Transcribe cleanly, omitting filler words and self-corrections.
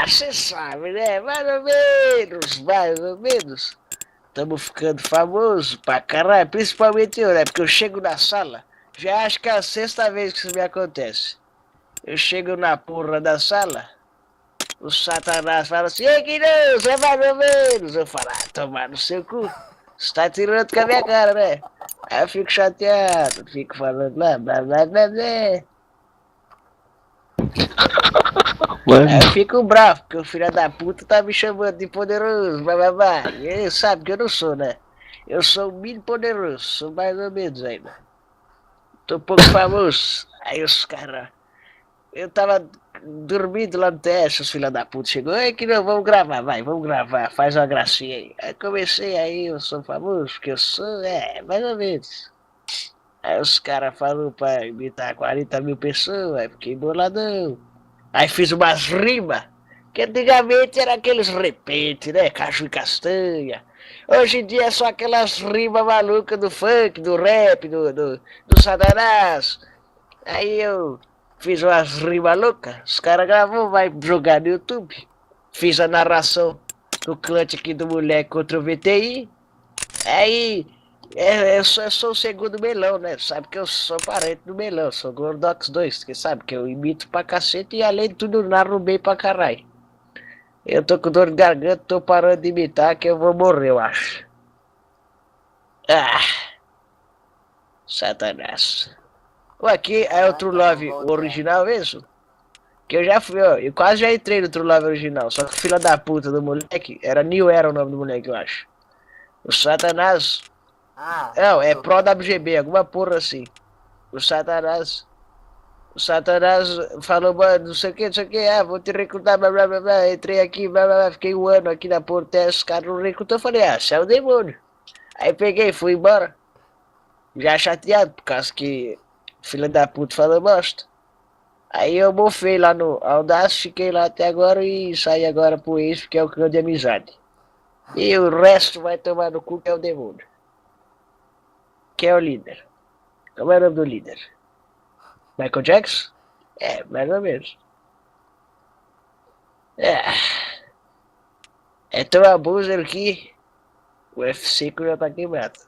Ah, você sabe, né? Mais ou menos, mais ou menos. Estamos ficando famosos pra caralho, principalmente eu, né? Porque eu chego na sala, já acho que é a sexta vez que isso me acontece. Eu chego na porra da sala, o Satanás fala assim, ei, que não, você é mais ou menos. Eu falo, ah, tomar no seu cu. Você tá tirando com a minha cara, né? Aí eu fico chateado, fico falando blá, blá, blá, blá, blá. Mano, Aí eu fico bravo, porque o filho da puta tá me chamando de poderoso, blá, blá, blá. E ele sabe que eu não sou, né? Eu sou um mini poderoso, sou mais ou menos ainda. Tô um pouco famoso. Aí os caras. Eu tava dormindo lá no TS, os filha da puta chegou, é que não, vamos gravar, vai, vamos gravar, faz uma gracinha aí. Aí comecei aí, eu sou famoso, porque eu sou, mais ou menos. Aí os caras falaram pra imitar 40 mil pessoas, aí fiquei boladão. Aí fiz umas rimas, que antigamente era aqueles repente, né, caju e castanha. Hoje em dia é só aquelas rimas malucas do funk, do rap, do satanás. Aí eu fiz umas rimas loucas, os caras gravou, vai jogar no YouTube. Fiz a narração do clutch aqui do moleque contra o VTI. Aí eu sou o segundo melão, né? Sabe que eu sou parente do melão, sou Gordox 2, que sabe que eu imito pra cacete e além de tudo narro bem pra caralho. Eu tô com dor de garganta, tô parando de imitar que eu vou morrer, eu acho. Ah, Satanás. O aqui é o Ah, True então vou Love, o voltar. original mesmo? Que eu já fui, ó. Eu quase já entrei no True Love original. Só que filha da puta do moleque. Era New Era o nome do moleque, eu acho. O Satanás. Ah, Não, é eu. Pro WGB, alguma porra assim. O Satanás. O Satanás falou, mano, não sei o que, não sei o que. Ah, vou te recrutar, blá blá blá blá. Entrei aqui, blá blá blá. Fiquei um ano aqui na Porta. Os caras não recrutou. Eu falei, ah, você é o demônio. Aí peguei, fui embora. Já chateado, por causa que filha da puta falou bosta. Aí eu bofei lá no Audaz, fiquei lá até agora e saí agora pro ex, porque é o clã de amizade. E o resto vai tomar no cu, que é o demônio. Que é o líder. Como é o nome do líder? Michael Jackson? É, mais ou menos. É, é tão abuso que o F5 já tá queimado.